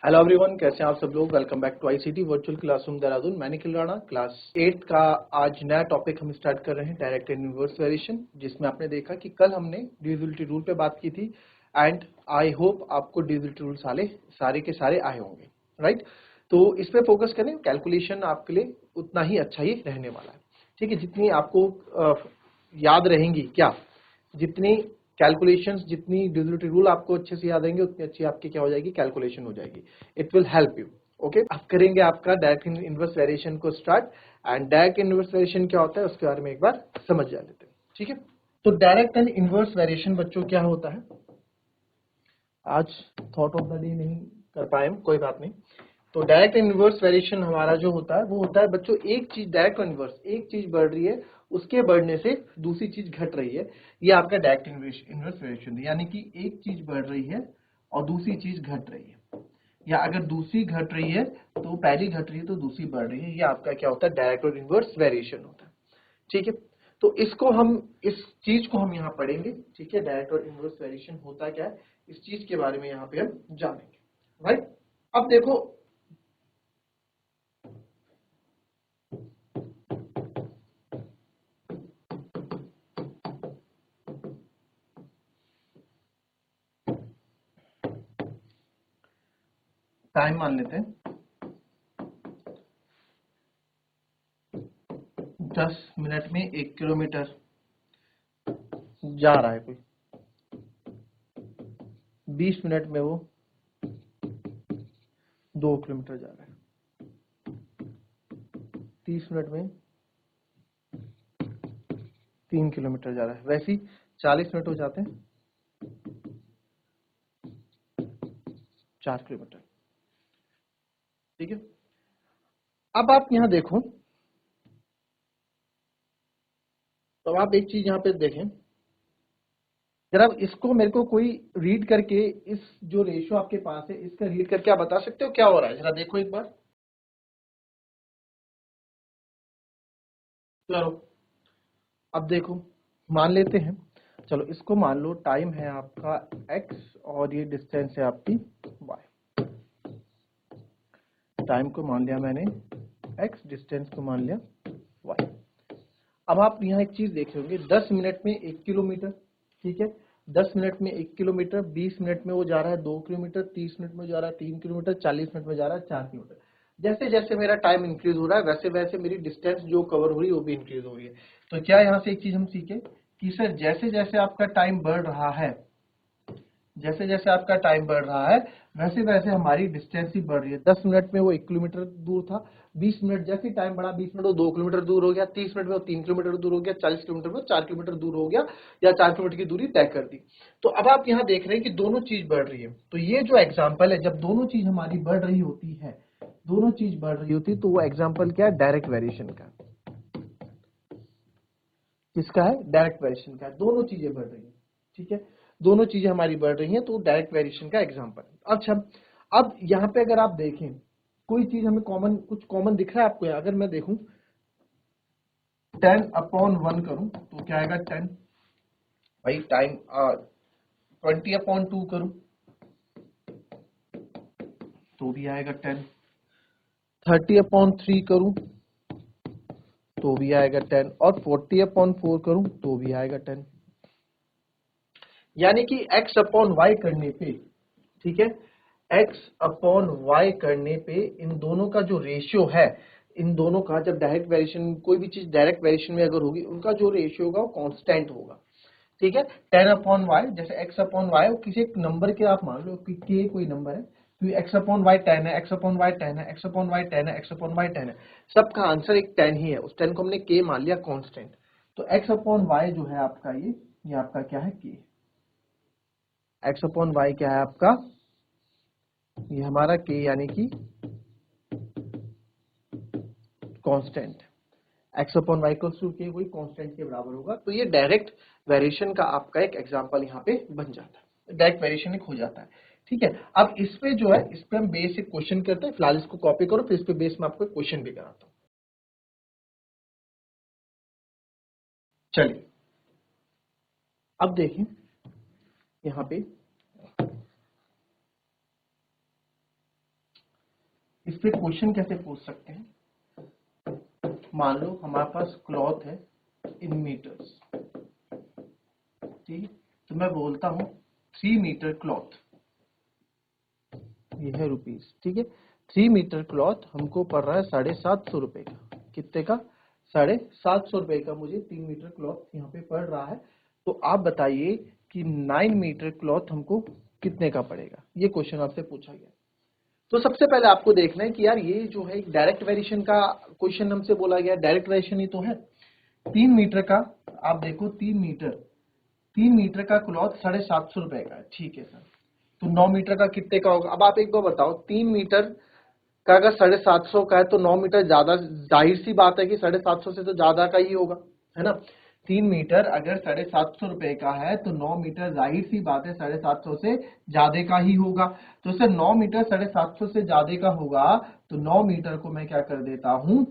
Hello everyone, कैसे हैं आप सब लोग। Welcome back to ICT virtual classroom Dehradun. मैं निखिल राणा, क्लास 8 का आज नया टॉपिक हम स्टार्ट कर रहे हैं, डायरेक्ट एंड इनवर्स वेरिएशन, जिसमें आपने देखा कि कल हमने डिविजिबिलिटी रूल पे बात की थी एंड आई होप आपको डिविजिबिलिटी रूल सारे के सारे आए होंगे, राइट। तो इस पे फोकस करें, कैलकुलेशन आपके लिए उतना ही अच्छा ही रहने वाला है, ठीक है। जितनी आपको याद रहेंगी, क्या जितनी कैलकुलेशंस, जितनी डिविजिबिलिटी रूल आपको अच्छे से याद रहेंगे, उतनी अच्छी आपकी क्या हो जाएगी, कैलकुलेशन हो जाएगी। It will help you. Okay, अब करेंगे आपका डायरेक्ट इनवर्स वेरिएशन को start. And direct inverse variation क्या होता है उसके बारे में एक बार समझ जा लेते हैं, ठीक है। तो डायरेक्ट एंड इनवर्स वेरिएशन बच्चों क्या होता है, आज थॉट ऑफ द डे नहीं कर पाए हम, कोई बात नहीं। तो डायरेक्ट इनवर्स वेरिएशन हमारा जो होता है वो होता है बच्चों, एक चीज डायरेक्ट इनवर्स, एक चीज बढ़ रही है, उसके बढ़ने से दूसरी चीज घट रही है, ये आपका डायरेक्ट इनवर्स वेरिएशन है। यानी कि एक चीज बढ़ रही है और दूसरी चीज घट रही है, या अगर दूसरी घट रही है तो पहली घट रही है तो दूसरी बढ़ रही है, ये आपका क्या होता है, डायरेक्ट और इनवर्स वेरिएशन होता है, ठीक है। तो इसको हम, इस चीज को हम यहाँ पढ़ेंगे, ठीक है। डायरेक्ट और इनवर्स वेरिएशन होता क्या है, इस चीज के बारे में यहाँ पे हम जानेंगे, राइट। अब देखो, टाइम मान लेते हैं 10 मिनट में 1 किलोमीटर जा रहा है कोई, 20 मिनट में वो 2 किलोमीटर जा रहा है, 30 मिनट में 3 किलोमीटर जा रहा है, वैसे ही 40 मिनट हो जाते हैं 4 किलोमीटर, ठीक है। अब आप यहाँ देखो, तो आप एक चीज यहाँ पे देखें, जरा इसको मेरे को कोई रीड करके, इस जो रेशियो आपके पास है इसका रीड करके आप बता सकते हो क्या हो रहा है, जरा देखो एक बार। चलो अब देखो, मान लेते हैं, चलो इसको मान लो, टाइम है आपका x और ये डिस्टेंस है आपकी y। टाइम को मान लिया मैंने x, डिस्टेंस को मान लिया y। अब आप यहाँ एक चीज देख रहे होंगे, 10 मिनट में 1 किलोमीटर, ठीक है। 10 मिनट में 1 किलोमीटर, 20 मिनट में वो जा रहा है 2 किलोमीटर, 30 मिनट में जा रहा है 3 किलोमीटर, 40 मिनट में जा रहा है 4 किलोमीटर। जैसे जैसे मेरा टाइम इंक्रीज हो रहा है वैसे वैसे मेरी डिस्टेंस जो कवर हो रही है वो भी इंक्रीज हो रही है। तो क्या यहाँ से एक चीज हम सीखे कि सर जैसे जैसे आपका टाइम बढ़ रहा है, जैसे जैसे आपका टाइम बढ़ रहा है वैसे वैसे हमारी डिस्टेंस ही बढ़ रही है। 10 मिनट में वो 1 किलोमीटर दूर था, 20 मिनट जैसे टाइम बढ़ा, 20 मिनट वो 2 किलोमीटर दूर हो गया, 30 मिनट में वो 3 किलोमीटर दूर हो गया, 40 किलोमीटर में 4 किलोमीटर दूर हो गया, या 4 किलोमीटर की दूरी तय कर दी। तो अब आप यहाँ देख रहे हैं कि दोनों चीज बढ़ रही है। तो ये जो एग्जाम्पल है, जब दोनों चीज हमारी बढ़ रही होती है, दोनों चीज बढ़ रही होती है, तो वो एग्जाम्पल क्या है, डायरेक्ट वेरिएशन का। किसका है, डायरेक्ट वेरिएशन का। दोनों चीजें बढ़ रही है, ठीक है, दोनों चीजें हमारी बढ़ रही हैं, तो डायरेक्ट वेरिएशन का एग्जांपल। अच्छा, अब यहाँ पे अगर आप देखें, कोई चीज हमें कॉमन, कुछ कॉमन दिख रहा है आपको। अगर मैं देखूं 10/1 करूं तो क्या आएगा, 10। भाई टाइम 20/2 करूं तो भी आएगा 10। 30/3 करूं तो भी आएगा 10, और 40/4 करूं तो भी आएगा 10। यानी कि x/y करने पे, ठीक है, x/y करने पे इन दोनों का जो रेशियो है, इन दोनों का, जब डायरेक्ट वेरिएशन, कोई भी चीज डायरेक्ट वेरिएशन में अगर होगी, उनका जो रेशियो होगा वो कांस्टेंट होगा, ठीक है। 10/y, जैसे x/y किसी एक नंबर के आप मान लो कि k कोई नंबर है, तो x/y 10 है, x/y 10 है, x/y 10 है, x/y 10 है, सबका आंसर एक 10 ही है। उस 10 को हमने k मान लिया कांस्टेंट। तो x/y जो है आपका, ये आपका क्या है, k। x/y क्या है आपका, ये हमारा k, यानी कि कांस्टेंट। x/y के कोई कांस्टेंट के बराबर होगा। तो ये डायरेक्ट वेरिएशन का आपका एक एग्जांपल यहाँ पे बन जाता है, डायरेक्ट वेरिएशन एक हो जाता है, ठीक है। अब इस पे जो है, इस पे हम बेसिक क्वेश्चन करते हैं। फिलहाल इसको कॉपी करो, फिर इस पे बेस में आपको क्वेश्चन भी कराता हूँ। चलिए अब देखिए यहाँ पे, इस पे क्वेश्चन कैसे पूछ सकते हैं? मान लो हमारे पास क्लॉथ है इन मीटर्स, ठीक है, तो मैं बोलता हूं 3 मीटर क्लॉथ, ये है रुपीस, ठीक है। 3 मीटर क्लॉथ हमको पड़ रहा है 750 रुपए का। कितने का? 750 रुपए का मुझे 3 मीटर क्लॉथ यहाँ पे पड़ रहा है। तो आप बताइए कि 9 मीटर क्लॉथ हमको कितने का पड़ेगा? ये क्वेश्चन आपसे पूछा गया। तो सबसे पहले आपको देखना है कि यार ये जो है डायरेक्ट वेरिएशन का क्वेश्चन हमसे बोला गया, डायरेक्ट वेरिएशन ही तो है। 3 मीटर का, आप देखो 3 मीटर का क्लॉथ 750 रुपए का है, ठीक है सर। तो 9 मीटर का कितने का होगा? अब आप एक बार बताओ, 3 मीटर का अगर 750 का है तो 9 मीटर ज्यादा, जाहिर सी बात है कि 750 से तो ज्यादा का ही होगा, है ना। 3 मीटर अगर 750 रुपए का है तो 9 मीटर जाहिर सी बात है 750 से ज्यादा का ही होगा। तो सर 9 मीटर 750 से ज्यादा का होगा, तो 9 मीटर को मैं क्या कर देता हूं,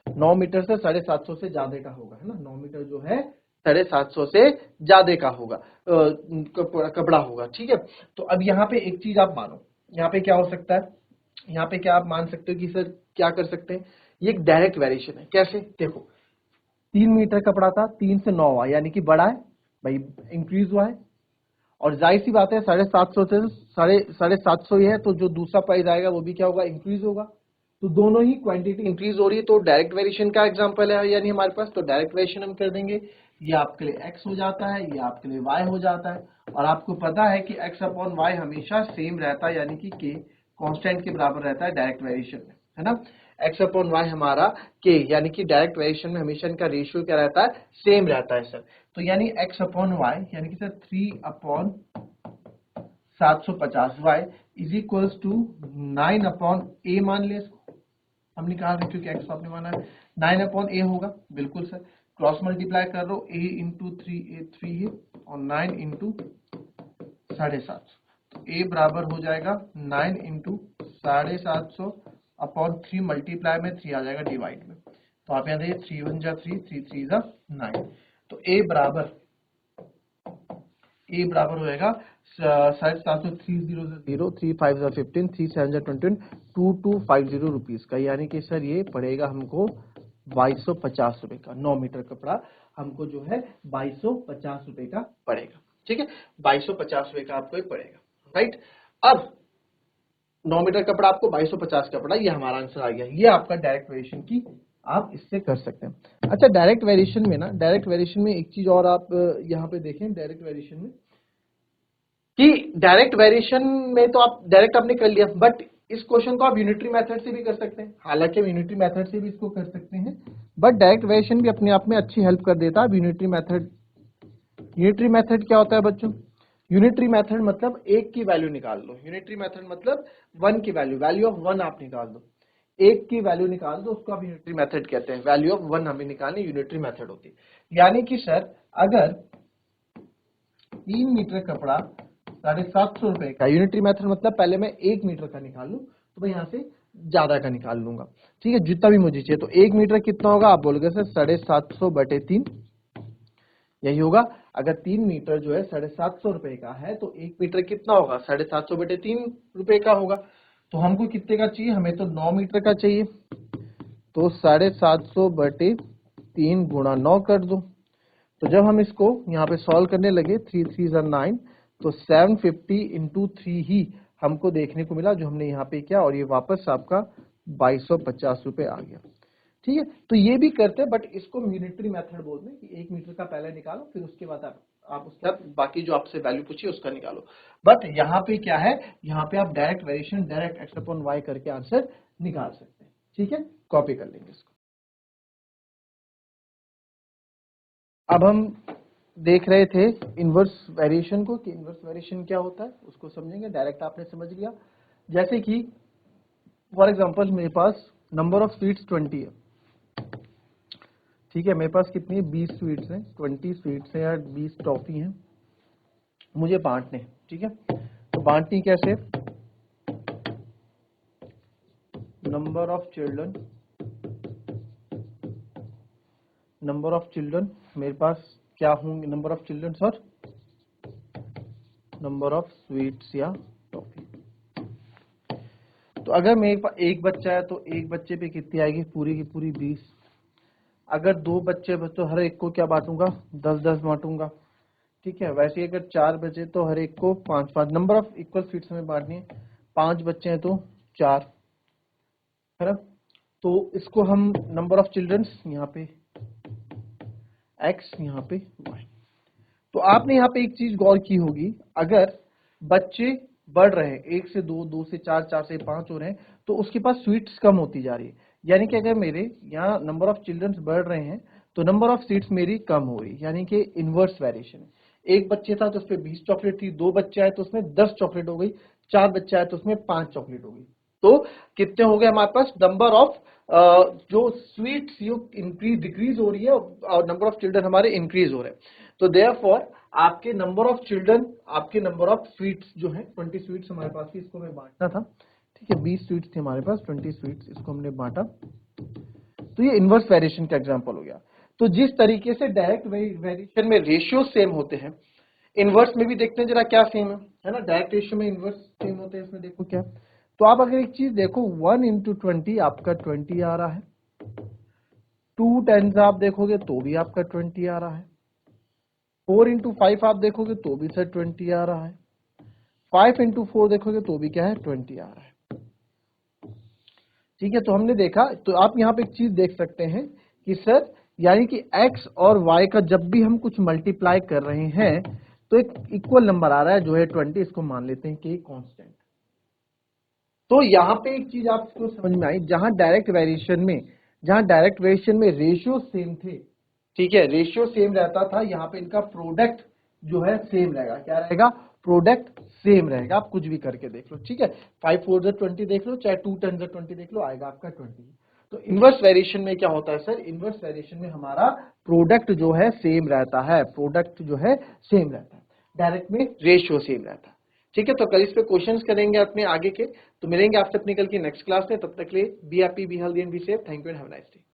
9 मीटर से 750 से ज्यादा का होगा, है ना। 9 मीटर जो है 750 से ज्यादा का होगा, कपड़ा होगा, ठीक है। तो अब यहाँ पे एक चीज आप मानो, यहाँ पे क्या हो सकता है, यहाँ पे क्या आप मान सकते हो कि सर क्या कर सकते हैं, ये एक डायरेक्ट वेरिएशन है। कैसे? देखो 3 मीटर कपड़ा था, 3 से 9 हुआ, यानी कि बढ़ा है भाई, इंक्रीज हुआ है। और जाहिर सी बात है 750 से 750 ही है, तो जो दूसरा प्राइस आएगा वो भी क्या होगा, इंक्रीज होगा। तो दोनों ही क्वांटिटी इंक्रीज हो रही है, तो डायरेक्ट वेरिएशन का एग्जांपल है यानी हमारे पास। तो डायरेक्ट वेरिएशन हम कर देंगे, ये आपके लिए x हो जाता है, ये आपके लिए y हो जाता है। और आपको पता है कि x अपॉन y हमेशा सेम रहता है, यानी कि k कांस्टेंट के बराबर रहता है डायरेक्ट वेरिएशन में, है ना। x अपॉन y हमारा k, यानी कि डायरेक्ट वेरिएशन में हमेशा इनका रेशियो क्या रहता है, सेम रहता है सर। तो यानी x अपॉन y यानी कि sir 3 upon 750 y is equals to 9 upon a मान ले इसको, हम निकाल रहे हैं क्योंकि x आपने माना है, 9 अपॉन a होगा, बिल्कुल सर। क्रॉस मल्टीप्लाई कर लो, a इंटू 3 है और 9 इंटू 750, तो a बराबर हो जाएगा 9 इंटू 750 अपॉन 3 मल्टीप्लाई में 3 आ जाएगा डिवाइड में। तो आप यहाँ देखिए 3 1 जा 3, 3 3 जा 9, तो a बराबर हो जाएगा 750, 3 0 0, 3 5 15, 3 7 20, 2250 रुपीज का, यानी कि सर ये पड़ेगा हमको 2250 रुपए का। 9 मीटर कपड़ा हमको जो है 2250 रुपए का पड़ेगा, ठीक है। 2250 रुपए का आपको ये पड़ेगा, राइट। अब 9 मीटर कपड़ा आपको 2250 का पड़ा, ये हमारा आंसर आ गया। ये आपका डायरेक्ट वेरिएशन की आप इससे कर सकते हैं। अच्छा, डायरेक्ट वेरिएशन में ना, डायरेक्ट वेरिएशन में एक चीज और आप यहाँ पे देखें, डायरेक्ट वेरिएशन में कि डायरेक्ट वेरिएशन में तो आप डायरेक्ट आपने कर लिया, बट इस क्वेश्चन को आप यूनिटरी मेथड से भी कर सकते हैं। हालांकि हम यूनिटरी मेथड से भी इसको कर सकते हैं, बट डायरेक्ट वेरिएशन भी अपने आप में अच्छी हेल्प कर देता है। यूनिटरी मेथड क्या होता है बच्चों? यूनिटरी मेथड मतलब एक की वैल्यू निकाल लो। यूनिटरी मेथड मतलब 1 की वैल्यू ऑफ 1 आप निकाल दो, एक की वैल्यू निकाल दो, उसको आप यूनिटरी मेथड कहते हैं। वैल्यू ऑफ 1 हमें निकालनी यूनिटरी मेथड होती है। यानी कि सर अगर 3 मीटर कपड़ा 750 रुपए का, यूनिटरी मेथड मतलब पहले मैं 1 मीटर का निकाल लूं, तो मैं यहां से ज्यादा का निकाल लूंगा, ठीक है, जितना भी मुझे चाहिए। तो 1 मीटर कितना होगा? आप बोलोगे सर 750 बटे 3, यही होगा। अगर 3 मीटर जो है 750 रुपए का है, तो 1 मीटर कितना होगा? 750 बटे 3 रुपए का होगा। तो हमको कितने का चाहिए? हमें तो 9 मीटर का चाहिए, तो 750 बटे 3 गुणा 9 कर दो। तो जब हम इसको यहाँ पे सॉल्व करने लगे, 3 3 9, तो 750 इंटू 3 ही हमको देखने को मिला, जो हमने यहाँ पे किया, और ये वापस आपका 2250 रुपए आ गया, ठीक है। तो ये भी करते हैं, बट इसको यूनिटरी मेथड बोलते हैं कि 1 मीटर का पहले निकालो, फिर उसके बाद आप उसके बाद बाकी जो आपसे वैल्यू पूछी उसका निकालो। बट यहाँ पे क्या है, यहाँ पे आप direct variation, direct X upon Y करके आंसर निकाल सकते हैं, ठीक है। कॉपी कर लेंगे इसको। अब हम देख रहे थे इनवर्स वेरिएशन को, कि इनवर्स वेरिएशन क्या होता है, उसको समझेंगे। डायरेक्ट आपने समझ लिया। जैसे कि फॉर एग्जांपल मेरे पास नंबर ऑफ स्वीट्स 20 है, ठीक है। मेरे पास कितनी 20 स्वीट्स हैं, 20 स्वीट्स हैं या 20 टॉफी हैं, मुझे बांटने हैं, ठीक है। तो बांटनी कैसे? नंबर ऑफ चिल्ड्रन मेरे पास क्या होंगे? नंबर ऑफ चिल्ड्रन और नंबर ऑफ स्वीट्स या टॉफी। तो अगर मेरे पास एक बच्चा है तो एक बच्चे पे कितनी आएगी, पूरी की पूरी 20। अगर दो बच्चे तो हर एक को क्या बांटूंगा, 10-10 बांटूंगा। ठीक है, वैसे ही अगर 4 बचे तो हर एक को 5-5, नंबर ऑफ इक्वल सीट्स हमें बांटनी है। 5 बच्चे हैं तो 4, है ना। तो इसको हम नंबर ऑफ चिल्ड्रंस यहाँ पे x, यहाँ पे y। तो आपने यहाँ पे एक चीज गौर की होगी, अगर बच्चे बढ़ रहे हैं 1 से 2, 2 से 4, 4 से 5 हो रहे हैं, तो उसके पास स्वीट्स कम होती जा रही है। यानी कि अगर मेरे यहाँ नंबर ऑफ चिल्ड्रंस बढ़ रहे हैं तो नंबर ऑफ सीट्स मेरी कम हो रही है, यानी कि इनवर्स वेरिएशन है। एक बच्चे था तो उसमें 20 चॉकलेट थी, 2 बच्चे आए तो उसमें 10 चॉकलेट हो गई, 4 बच्चे आए तो उसमें 5 चॉकलेट हो गई। तो कितने हो गए हमारे पास, नंबर ऑफ जो स्वीट्स ये इंक्रीज डिक्रीज हो रही है और नंबर ऑफ चिल्ड्रन हमारे इंक्रीज हो रहे हैं। तो देयरफॉर आपके नंबर ऑफ चिल्ड्रन, आपके नंबर ऑफ स्वीट्स जो है 20 स्वीट्स हमारे पास थी, इसको हमें बांटना था। ठीक है, 20 स्वीट्स थी हमारे पास, 20 स्वीट्स, इसको हमने बांटा। तो ये इनवर्स वेरिएशन का एग्जांपल हो गया। तो जिस तरीके से डायरेक्ट वेरिएशन में रेशियो सेम होते हैं, इनवर्स में भी देखते हैं जरा क्या सेम है ना। डायरेक्ट रेशियो में इनवर्स सेम होते हैं, इसमें देखो क्या। तो आप अगर एक चीज देखो, 1 into 20 आपका 20 आ रहा है, 2 10 आप देखोगे तो भी आपका 20 आ रहा है, 4 into 5 आप देखोगे तो भी सर 20 आ रहा है, 5 into 4 देखोगे तो भी क्या है, 20 आ रहा है। ठीक है, तो हमने देखा, तो आप यहाँ पे एक चीज देख सकते हैं कि सर यानी कि x और y का जब भी हम कुछ मल्टीप्लाई कर रहे हैं तो एक इक्वल नंबर आ रहा है जो है 20, इसको मान लेते हैं कि कांस्टेंट। तो यहाँ पे एक चीज आपको समझ में आई, जहां डायरेक्ट वेरिएशन में रेशियो सेम थे, ठीक है, रेशियो सेम रहता था, यहाँ पे इनका प्रोडक्ट जो है सेम रहेगा। क्या रहेगा, प्रोडक्ट सेम रहेगा। आप कुछ भी करके देख लो, ठीक है, 5 4 20 देख लो, चाहे 2 10 20 देख लो, आएगा आपका 20। तो इनवर्स वेरिएशन में क्या होता है सर, इनवर्स वेरिएशन में हमारा प्रोडक्ट जो है सेम रहता है, प्रोडक्ट जो है सेम रहता है, डायरेक्ट में रेशियो सेम रहता है। ठीक है, तो कल इस पे क्वेश्चंस करेंगे अपने आगे के। तो मिलेंगे आपसे अपनी कल की नेक्स्ट क्लास में, तब तक के लिए be happy, be healthy and be safe. Thank you and have a nice day.